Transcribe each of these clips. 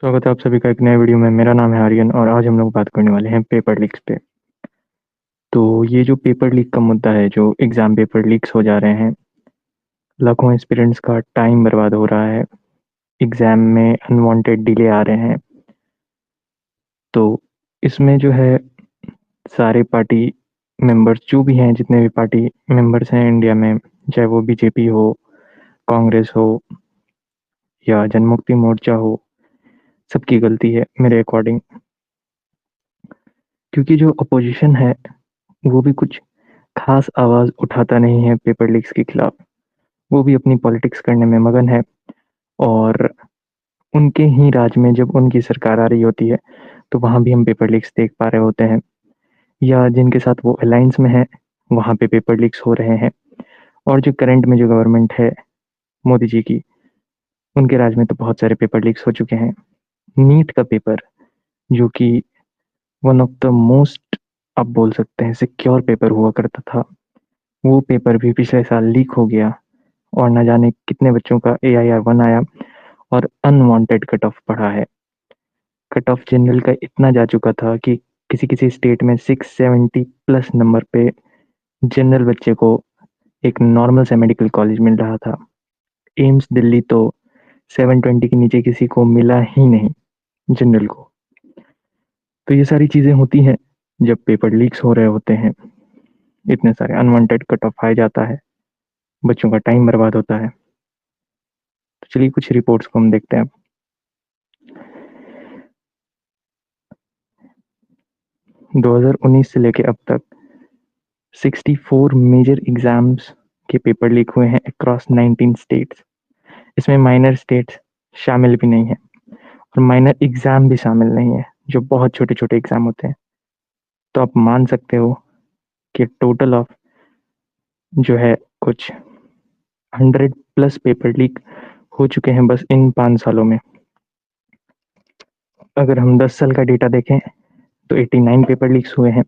स्वागत है आप सभी का एक नए वीडियो में। मेरा नाम है आर्यन और आज हम लोग बात करने वाले हैं पेपर लीक्स पे। तो ये जो पेपर लीक का मुद्दा है, जो एग्ज़ाम पेपर लीक्स हो जा रहे हैं, लाखों एस्पिरेंट्स का टाइम बर्बाद हो रहा है, एग्ज़ाम में अनवांटेड डिले आ रहे हैं। तो इसमें जो है सारे पार्टी मेंबर्स जो भी हैं, जितने भी पार्टी मेंबर्स हैं इंडिया में, चाहे वो बीजेपी हो, कांग्रेस हो या जनमुक्ति मोर्चा हो, सबकी गलती है मेरे अकॉर्डिंग। क्योंकि जो अपोजिशन है वो भी कुछ खास आवाज़ उठाता नहीं है पेपर लीक्स के खिलाफ। वो भी अपनी पॉलिटिक्स करने में मगन है और उनके ही राज में जब उनकी सरकार आ रही होती है, तो वहाँ भी हम पेपर लीक्स देख पा रहे होते हैं, या जिनके साथ वो अलायंस में है, वहाँ पे पेपर लीक्स हो रहे हैं। और जो करंट में जो गवर्नमेंट है मोदी जी की, उनके राज में तो बहुत सारे पेपर लीक्स हो चुके हैं। नीट का पेपर, जो कि वन ऑफ द मोस्ट, आप बोल सकते हैं, सिक्योर पेपर हुआ करता था, वो पेपर भी पिछले साल लीक हो गया और न जाने कितने बच्चों का AIR 1 आया और अनवांटेड कट ऑफ पड़ा है। कट ऑफ जनरल का इतना जा चुका था कि किसी किसी स्टेट में 670 प्लस नंबर पे जनरल बच्चे को एक नॉर्मल सा मेडिकल कॉलेज मिल रहा था। एम्स दिल्ली तो 720 के नीचे किसी को मिला ही नहीं जनरल को। तो ये सारी चीज़ें होती हैं जब पेपर लीक्स हो रहे होते हैं, इतने सारे अनवांटेड कट ऑफ आ जाता है, बच्चों का टाइम बर्बाद होता है। तो चलिए कुछ रिपोर्ट्स को हम देखते हैं अब। 2019 से लेके अब तक 64 मेजर एग्जाम्स के पेपर लीक हुए हैं अक्रॉस 19 स्टेट्स। इसमें माइनर स्टेट्स शामिल भी नहीं है और माइनर एग्जाम भी शामिल नहीं है, जो बहुत छोटे छोटे एग्जाम होते हैं। तो आप मान सकते हो कि टोटल ऑफ जो है कुछ 100 प्लस पेपर लीक हो चुके हैं बस इन 5 सालों में। अगर हम 10 साल का डेटा देखें तो 89 पेपर लीक्स हुए हैं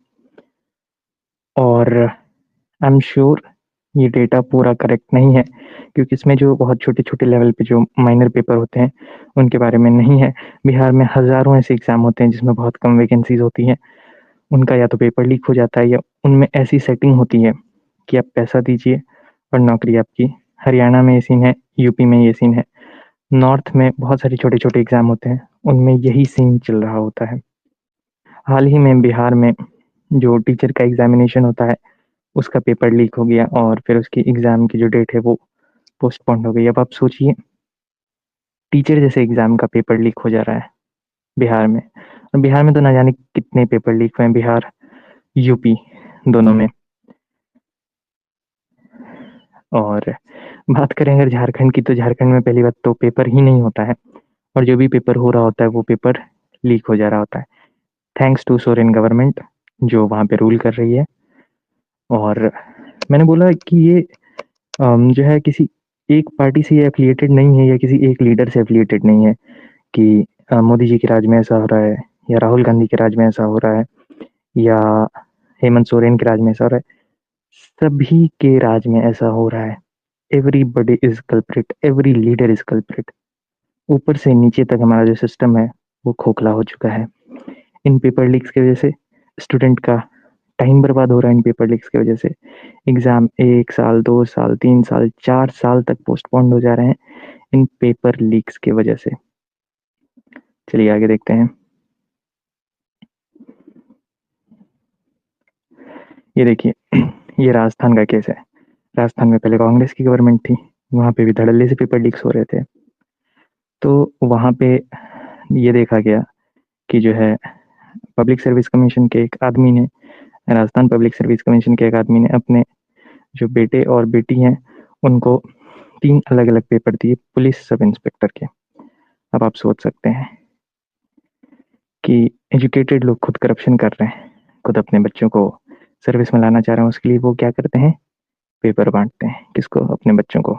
और आई एम श्योर ये डेटा पूरा करेक्ट नहीं है, क्योंकि इसमें जो बहुत छोटे-छोटे लेवल पे जो माइनर पेपर होते हैं, उनके बारे में नहीं है। बिहार में हज़ारों ऐसे एग्ज़ाम होते हैं जिसमें बहुत कम वैकेंसीज़ होती हैं। उनका या तो पेपर लीक हो जाता है या उनमें ऐसी सेटिंग होती है कि आप पैसा दीजिए और नौकरी आपकी। हरियाणा में ये सीन है, यूपी में ये सीन है। नॉर्थ में बहुत सारे छोटे-छोटे एग्ज़ाम होते हैं, उनमें यही सीन चल रहा होता है। हाल ही में बिहार में जो टीचर का एग्ज़ामिनेशन होता है, उसका पेपर लीक हो गया और फिर उसकी एग्ज़ाम की जो डेट है वो पोस्टपोन्ड हो गई। अब आप सोचिए, टीचर जैसे एग्ज़ाम का पेपर लीक हो जा रहा है बिहार में। और बिहार में तो ना जाने कितने पेपर लीक हुए हैं, बिहार, यूपी दोनों में। और बात करें अगर झारखंड की, तो झारखंड में पहली बात तो पेपर ही नहीं होता है और जो भी पेपर हो रहा होता है वो पेपर लीक हो जा रहा होता है। थैंक्स टू सोरेन गवर्नमेंट जो वहाँ पे रूल कर रही है। और मैंने बोला कि ये जो है किसी एक पार्टी से ये एफ़िलिएटेड नहीं है या किसी एक लीडर से एफ़िलिएटेड नहीं है कि मोदी जी के राज में ऐसा हो रहा है या राहुल गांधी के राज में ऐसा हो रहा है या हेमंत सोरेन के राज में ऐसा हो रहा है। सभी के राज में ऐसा हो रहा है। Everybody is culprit, every leader is culprit. ऊपर से नीचे तक हमारा जो सिस्टम है, वो खोखला हो चुका है। इन पेपर लीक्स की वज़ह से स्टूडेंट का टाइम बर्बाद हो रहा है। इन पेपर लीक्स की वज़ह से एग्ज़ाम 1 साल, 2 साल, 3 साल, 4 साल तक पोस्टपोन्ड हो जा रहे हैं इन पेपर लीक्स की वज़ह से। चलिए आगे देखते हैं। ये देखिए, ये राजस्थान का केस है। राजस्थान में पहले कांग्रेस की गवर्नमेंट थी, वहाँ पे भी धड़ल्ले से पेपर लीक्स हो रहे थे। तो वहाँ पे ये देखा गया कि जो है पब्लिक सर्विस कमीशन के एक आदमी ने, राजस्थान पब्लिक सर्विस कमीशन के एक आदमी ने अपने जो बेटे और बेटी हैं, उनको 3 अलग-अलग पेपर दिए पुलिस सब इंस्पेक्टर के। अब आप सोच सकते हैं कि एजुकेटेड लोग खुद करप्शन कर रहे हैं, खुद अपने बच्चों को सर्विस में लाना चाह रहे हैं, उसके लिए वो क्या करते हैं, पेपर बाँटते हैं। किसको? अपने बच्चों को।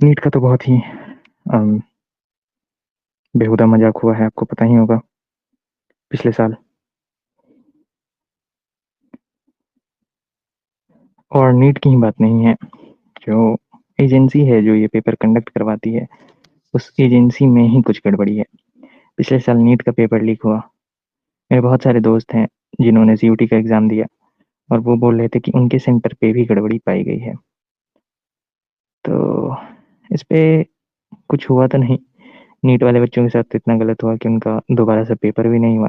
नीट का तो बहुत ही अम, बेहुदा मज़ाक हुआ है, आपको पता ही होगा पिछले साल। और नीट की ही बात नहीं है, जो एजेंसी है जो ये पेपर कंडक्ट करवाती है, उस एजेंसी में ही कुछ गड़बड़ी है। पिछले साल नीट का पेपर लीक हुआ। मेरे बहुत सारे दोस्त हैं जिन्होंने सीयूटी का एग्ज़ाम दिया और वो बोल रहे थे कि उनके सेंटर पे भी गड़बड़ी पाई गई है। तो इस पे कुछ हुआ तो नहीं। नीट वाले बच्चों के साथ तो इतना गलत हुआ कि उनका दोबारा से पेपर भी नहीं हुआ,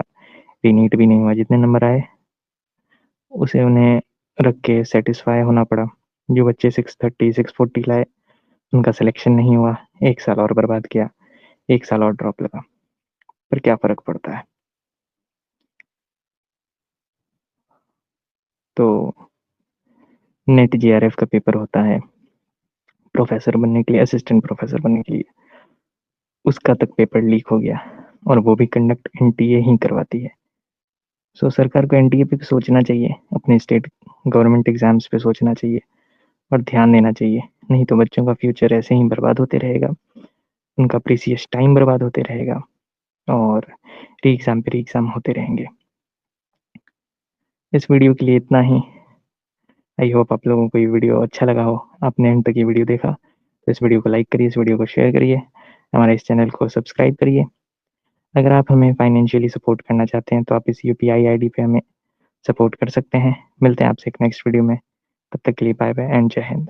रीनीट भी नहीं हुआ। जितने नंबर आए उसे उन्हें रख के सैटिस्फाई होना पड़ा। जो बच्चे 630, 640 लाए उनका सिलेक्शन नहीं हुआ। 1 साल और बर्बाद किया, 1 साल और ड्रॉप लगा। पर क्या फ़र्क पड़ता है? तो नेट जेआरएफ का पेपर होता है प्रोफ़ेसर बनने के लिए, असिस्टेंट प्रोफ़ेसर बनने के लिए। उसका तक पेपर लीक हो गया और वो भी कंडक्ट एनटीए ही करवाती है। सो सरकार को एनटीए पे भी सोचना चाहिए, अपने स्टेट गवर्नमेंट एग्ज़ाम्स पे सोचना चाहिए और ध्यान देना चाहिए। नहीं तो बच्चों का फ्यूचर ऐसे ही बर्बाद होते रहेगा, उनका प्रीसियस टाइम बर्बाद होते रहेगा और री-एग्ज़ाम पे री-एग्ज़ाम होते रहेंगे। इस वीडियो के लिए इतना ही। आई होप आप लोगों को ये वीडियो अच्छा लगा हो। आपने एंड तक ये वीडियो देखा तो इस वीडियो को लाइक करिए, इस वीडियो को शेयर करिए, हमारे इस चैनल को सब्सक्राइब करिए। अगर आप हमें फाइनेंशियली सपोर्ट करना चाहते हैं तो आप इस यूपीआई आईडी पे हमें सपोर्ट कर सकते हैं। मिलते हैं आपसे एक नेक्स्ट वीडियो में। तब तक के लिए बाय बाय एंड जय हिंद।